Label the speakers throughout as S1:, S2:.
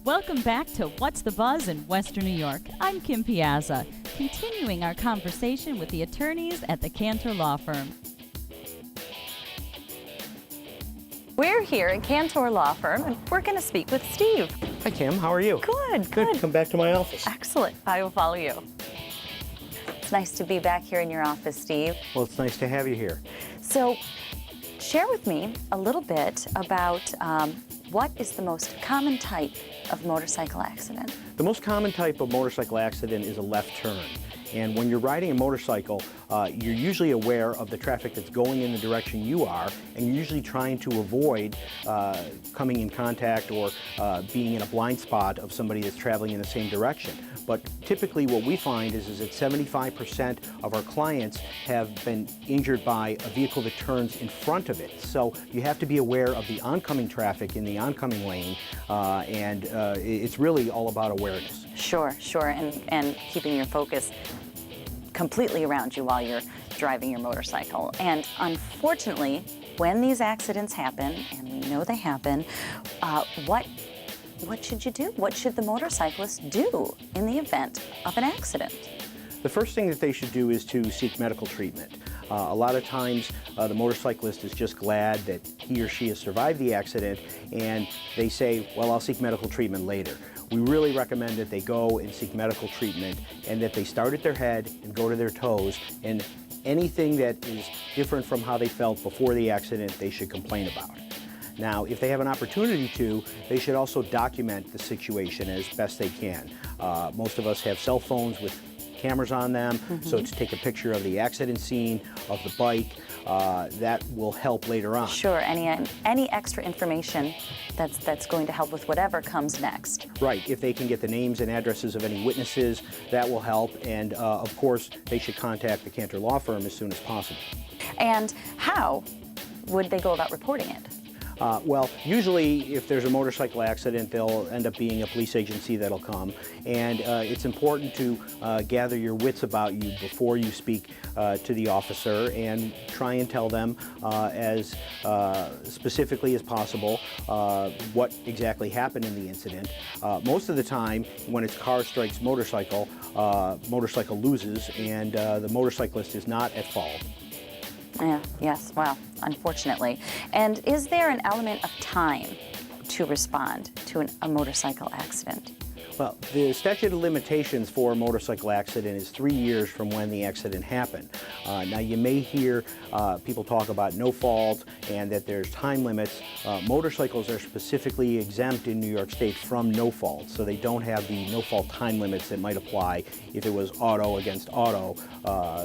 S1: Welcome back to What's the Buzz in Western New York. I'm Kim Piazza, continuing our conversation with the attorneys at the Kantor Law Firm. We're here at Kantor Law Firm, and we're going to speak with Steve.
S2: Hi, Kim. How are you?
S1: Good.
S2: Come back to my office.
S1: Excellent. I will follow you. It's nice to be back here in your office, Steve.
S2: Well, it's nice to have you here.
S1: So, share with me a little bit about what is the most common type of motorcycle accident?
S2: The most common type of motorcycle accident is a left turn. And when you're riding a motorcycle, you're usually aware of the traffic that's going in the direction you are, and you're usually trying to avoid coming in contact or being in a blind spot of somebody that's traveling in the same direction. But typically what we find is that 75% of our clients have been injured by a vehicle that turns in front of it. So you have to be aware of the oncoming traffic in the oncoming lane, and it's really all about awareness.
S3: Sure, and keeping your focus completely around you while you're driving your motorcycle. And unfortunately, when these accidents happen, and we know they happen, what should you do? What should the motorcyclist do in the event of an accident?
S2: The first thing that they should do is to seek medical treatment. A lot of times the motorcyclist is just glad that he or she has survived the accident, and they say, well, I'll seek medical treatment later. We really recommend that they go and seek medical treatment, and that they start at their head and go to their toes, and anything that is different from how they felt before the accident, they should complain about. Now, if they have an opportunity to, they should also document the situation as best they can. Most of us have cell phones with cameras on them, so to take a picture of the accident scene, of the bike, that will help later on.
S3: Sure, any extra information that's going to help with whatever comes next.
S2: Right, if they can get the names and addresses of any witnesses, that will help, and of course, they should contact the Kantor Law Firm as soon as possible.
S3: And how would they go about reporting it?
S2: Well, usually if there's a motorcycle accident, there'll end up being a police agency that'll come, and it's important to gather your wits about you before you speak to the officer, and try and tell them as specifically as possible what exactly happened in the incident. Most of the time, when it's car strikes motorcycle, motorcycle loses, and the motorcyclist is not at fault.
S3: Yes, well, unfortunately. And is there an element of time to respond to a motorcycle accident?
S2: Well, the statute of limitations for a motorcycle accident is 3 years from when the accident happened. Now, you may hear people talk about no fault and that there's time limits. Motorcycles are specifically exempt in New York State from no fault, so they don't have the no fault time limits that might apply if it was auto against auto.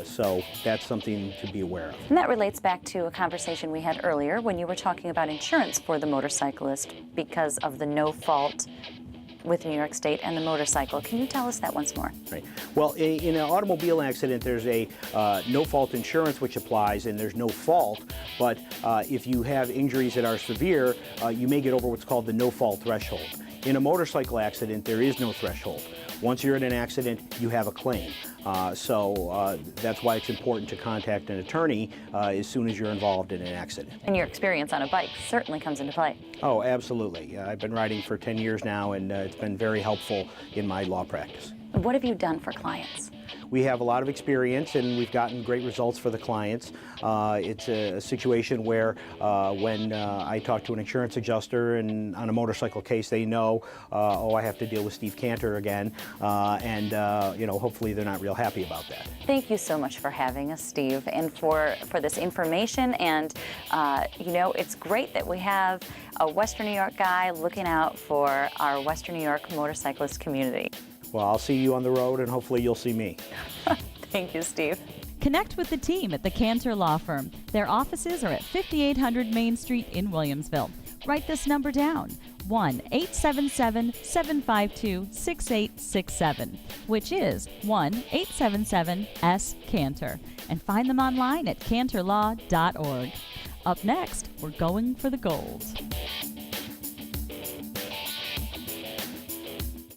S2: So that's something to be aware of.
S3: And that relates back to a conversation we had earlier when you were talking about insurance for the motorcyclist because of the no fault with New York State and the motorcycle. Can you tell us that once more?
S2: Right. Well, in an automobile accident, there's a no-fault insurance which applies, and there's no fault. But if you have injuries that are severe, you may get over what's called the no-fault threshold. In a motorcycle accident, there is no threshold. Once you're in an accident, you have a claim. So that's why it's important to contact an attorney as soon as you're involved in an accident.
S3: And your experience on a bike certainly comes into play.
S2: Oh, absolutely. I've been riding for 10 years now, and it's been very helpful in my law practice.
S3: What have you done for clients?
S2: We have a lot of experience, and we've gotten great results for the clients. It's a situation where when I talk to an insurance adjuster and on a motorcycle case, they know, oh, I have to deal with Steve Kantor again, and you know, hopefully they're not real happy about that.
S3: Thank you so much for having us, Steve, and for this information. And you know, it's great that we have a Western New York guy looking out for our Western New York motorcyclist community.
S2: Well, I'll see you on the road, and hopefully you'll see me.
S3: Thank you, Steve.
S1: Connect with the team at the Kantor Law Firm. Their offices are at 5800 Main Street in Williamsville. Write this number down, 1-877-752-6867, which is 1-877-S-KANTOR. And find them online at kantorlaw.org. Up next, we're going for the gold.